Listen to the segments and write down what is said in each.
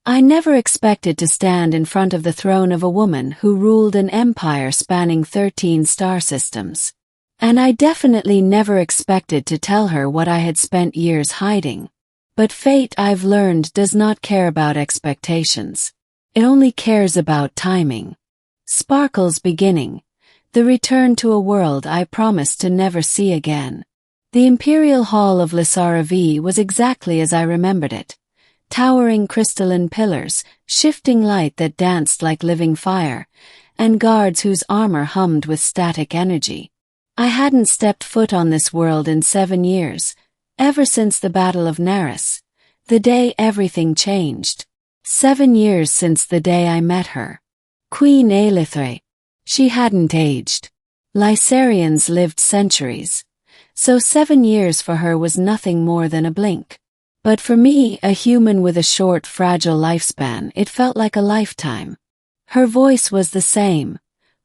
I never expected to stand in front of the throne of a woman who ruled an empire spanning 13 star systems. And I definitely never expected to tell her what I had spent years hiding. But fate, I've learned, does not care about expectations. It only cares about timing. Sparkle's beginning. The return to a world I promised to never see again. The Imperial Hall of royalreveal was exactly as I remembered it. Towering crystalline pillars, shifting light that danced like living fire, and guards whose armor hummed with static energy. I hadn't stepped foot on this world in 7 years, ever since the Battle of Narus, the day everything changed. 7 years since the day I met her. Queen Aelithre. She hadn't aged. Lysarians lived centuries, so 7 years for her was nothing more than a blink. But for me, a human with a short, fragile lifespan, it felt like a lifetime. Her voice was the same,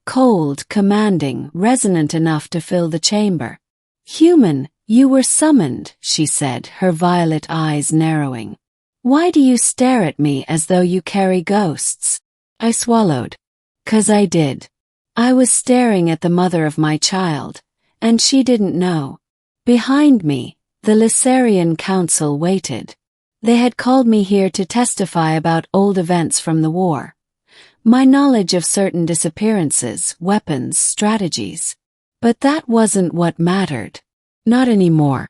cold, commanding, resonant enough to fill the chamber. "Human, you were summoned," she said, her violet eyes narrowing. "Why do you stare at me as though you carry ghosts?" I swallowed. 'Cause I did. I was staring at the mother of my child, and she didn't know. Behind me, the Lysarian Council waited. They had called me here to testify about old events from the war. My knowledge of certain disappearances, weapons, strategies. But that wasn't what mattered. Not anymore.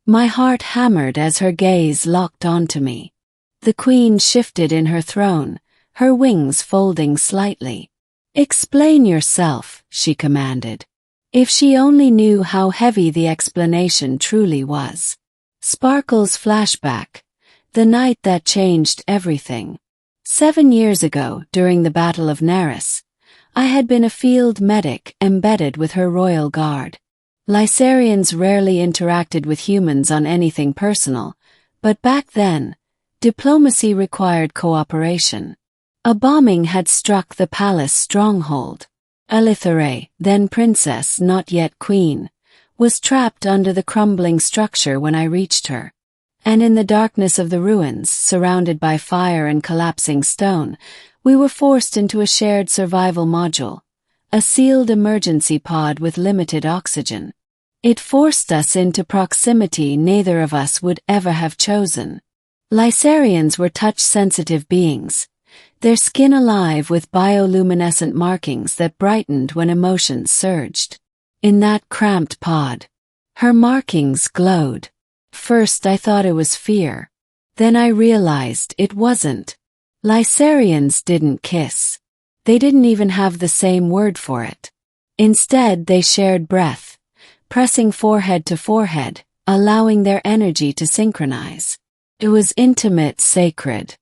My heart hammered as her gaze locked onto me. The queen shifted in her throne, her wings folding slightly. "Explain yourself," she commanded. If she only knew how heavy the explanation truly was. Sparkle's flashback. The night that changed everything. 7 years ago, during the Battle of Narus, I had been a field medic embedded with her royal guard. Lysarians rarely interacted with humans on anything personal, but back then, diplomacy required cooperation. A bombing had struck the palace stronghold. Aelithre, then princess not yet queen, was trapped under the crumbling structure when I reached her. And in the darkness of the ruins, surrounded by fire and collapsing stone, we were forced into a shared survival module, a sealed emergency pod with limited oxygen. It forced us into proximity neither of us would ever have chosen. Lysarians were touch-sensitive beings, their skin alive with bioluminescent markings that brightened when emotions surged. In that cramped pod, her markings glowed. First I thought it was fear. Then I realized it wasn't. Lysarians didn't kiss. They didn't even have the same word for it. Instead they shared breath, pressing forehead to forehead, allowing their energy to synchronize. It was intimate, sacred.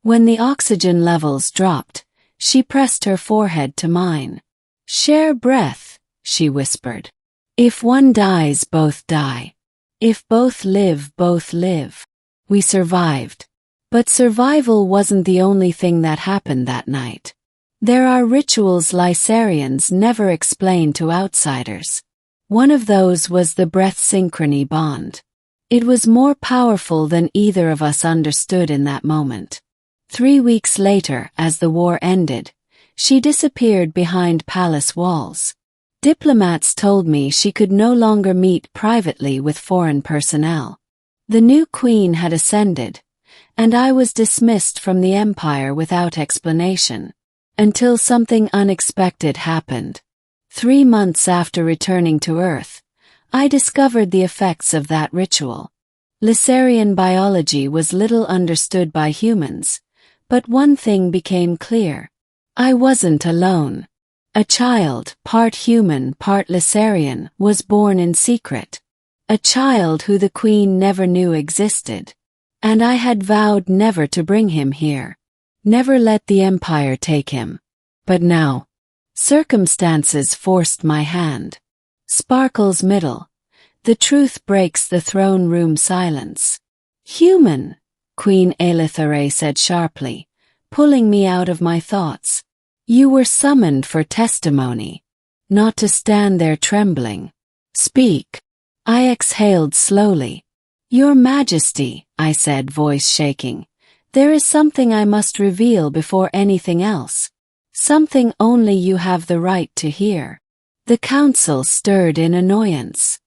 When the oxygen levels dropped, she pressed her forehead to mine. "Share breath," she whispered. "If one dies, both die. If both live, both live." We survived. But survival wasn't the only thing that happened that night. There are rituals Lysarians never explain to outsiders. One of those was the breath synchrony bond. It was more powerful than either of us understood in that moment. 3 weeks later, as the war ended, she disappeared behind palace walls. Diplomats told me she could no longer meet privately with foreign personnel. The new queen had ascended, and I was dismissed from the empire without explanation. Until something unexpected happened. 3 months after returning to Earth, I discovered the effects of that ritual. Lysarian biology was little understood by humans, but one thing became clear. I wasn't alone. A child, part human, part Lysarian, was born in secret. A child who the queen never knew existed. And I had vowed never to bring him here. Never let the empire take him. But now, circumstances forced my hand. Sparkle's middle. The truth breaks the throne room silence. "Human," Queen Aelithre said sharply, pulling me out of my thoughts. "You were summoned for testimony, not to stand there trembling. Speak." I exhaled slowly. "Your Majesty," I said, voice shaking, There is something I must reveal before anything else. Something only you have the right to hear." The council stirred in annoyance.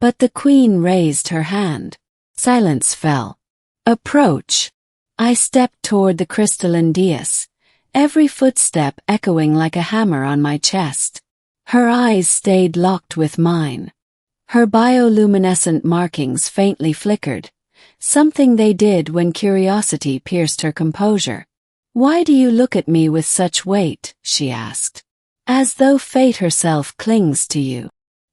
But the queen raised her hand. Silence fell. "Approach." I stepped toward the crystalline dais, every footstep echoing like a hammer on my chest. Her eyes stayed locked with mine. Her bioluminescent markings faintly flickered, something they did when curiosity pierced her composure. "Why do you look at me with such weight?" she asked. "As though fate herself clings to you."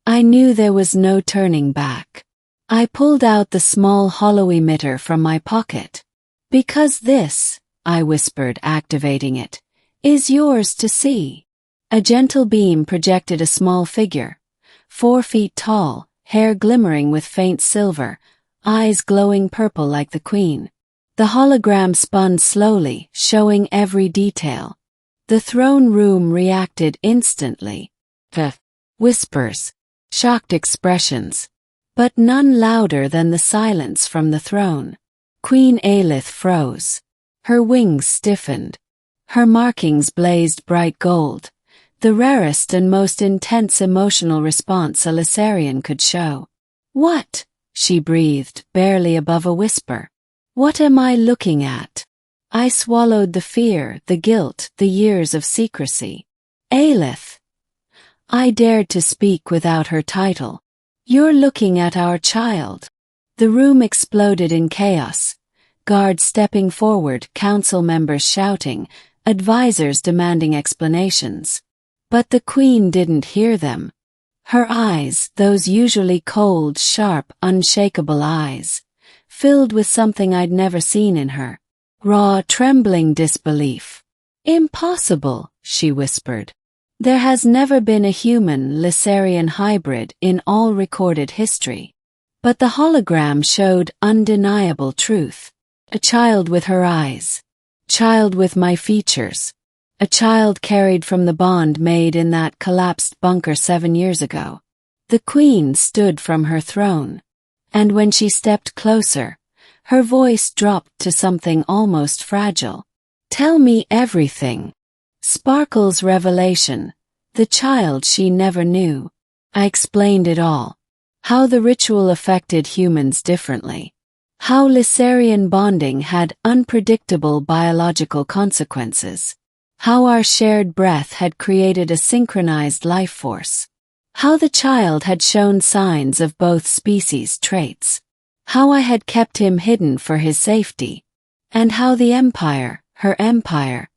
I knew there was no turning back. I pulled out the small hollow emitter from my pocket. "Because this," I whispered, activating it, "is yours to see." A gentle beam projected a small figure, 4 feet tall, hair glimmering with faint silver, eyes glowing purple like the queen. The hologram spun slowly, showing every detail. The throne room reacted instantly. Whispers, shocked expressions, but none louder than the silence from the throne. Queen Aelith froze. Her wings stiffened. Her markings blazed bright gold, the rarest and most intense emotional response a Lysarian could show. "What?" she breathed, barely above a whisper. "What am I looking at?" I swallowed the fear, the guilt, the years of secrecy. "Aelith." I dared to speak without her title. "You're looking at our child." The room exploded in chaos. Guards stepping forward, council members shouting, advisors demanding explanations. But the queen didn't hear them. Her eyes, those usually cold, sharp, unshakable eyes, filled with something I'd never seen in her. Raw, trembling disbelief. "Impossible," she whispered. "There has never been a human-Lysarian hybrid in all recorded history." But the hologram showed undeniable truth. A child with her eyes. Child with my features. A child carried from the bond made in that collapsed bunker 7 years ago. The queen stood from her throne. And when she stepped closer, her voice dropped to something almost fragile. "Tell me everything." Sparkle's revelation. The child she never knew. I explained it all. How the ritual affected humans differently. How Lysarian bonding had unpredictable biological consequences. How our shared breath had created a synchronized life force. How the child had shown signs of both species' traits. How I had kept him hidden for his safety. And how the Empire, her empire,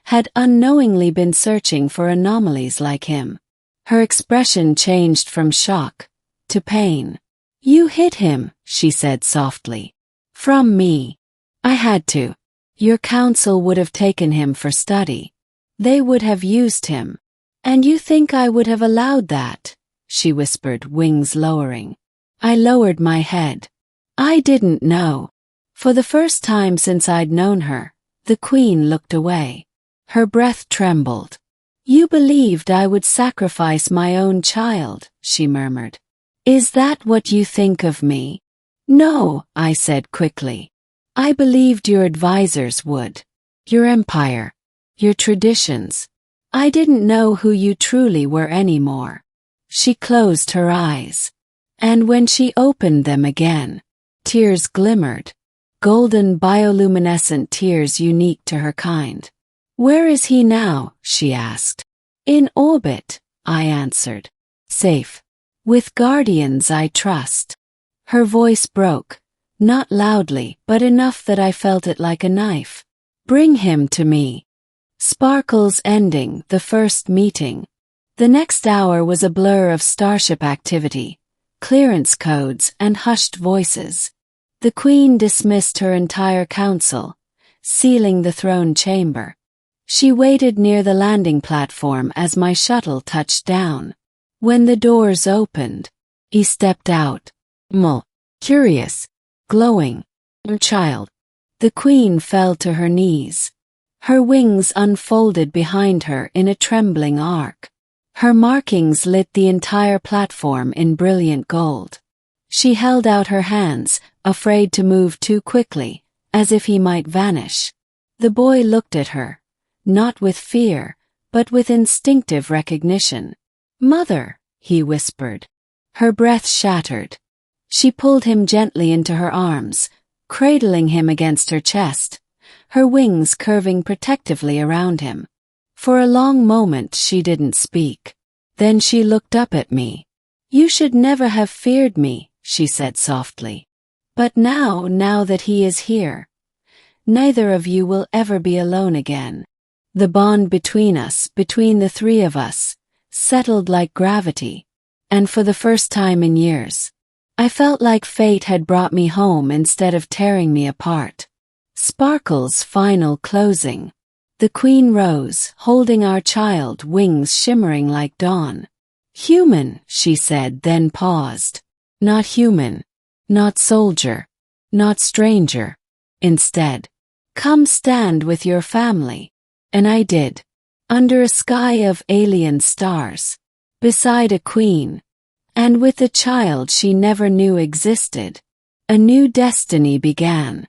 had unknowingly been searching for anomalies like him. Her expression changed from shock to pain. "You hid him," she said softly. "From me. I had to. Your council would have taken him for study. They would have used him. And you think I would have allowed that?" she whispered, wings lowering. I lowered my head. I didn't know. For the first time since I'd known her, the queen looked away. Her breath trembled. "You believed I would sacrifice my own child," she murmured. "Is that what you think of me?" "No," I said quickly. "I believed your advisors would. Your empire. Your traditions. I didn't know who you truly were anymore." She closed her eyes. And when she opened them again, tears glimmered. Golden bioluminescent tears unique to her kind. "Where is he now?" she asked. "In orbit," I answered. "Safe. With guardians I trust." Her voice broke, not loudly, but enough that I felt it like a knife. "Bring him to me." Sparkle's ending, the first meeting. The next hour was a blur of starship activity, clearance codes, and hushed voices. The queen dismissed her entire council, sealing the throne chamber. She waited near the landing platform as my shuttle touched down. When the doors opened, he stepped out. Curious, glowing, child. The queen fell to her knees. Her wings unfolded behind her in a trembling arc. Her markings lit the entire platform in brilliant gold. She held out her hands, afraid to move too quickly, as if he might vanish. The boy looked at her, not with fear, but with instinctive recognition. "Mother," he whispered. Her breath shattered. She pulled him gently into her arms, cradling him against her chest, her wings curving protectively around him. For a long moment she didn't speak. Then she looked up at me. "You should never have feared me," she said softly. "But now that he is here, neither of you will ever be alone again." The bond between us, between the three of us, settled like gravity, and for the first time in years, I felt like fate had brought me home instead of tearing me apart. Sparkle's final closing. The Queen rose, holding our child, wings shimmering like dawn. "Human," she said, then paused. "Not human. Not soldier. Not stranger. Instead, come stand with your family." And I did. Under a sky of alien stars. Beside a queen. And with a child she never knew existed. A new destiny began.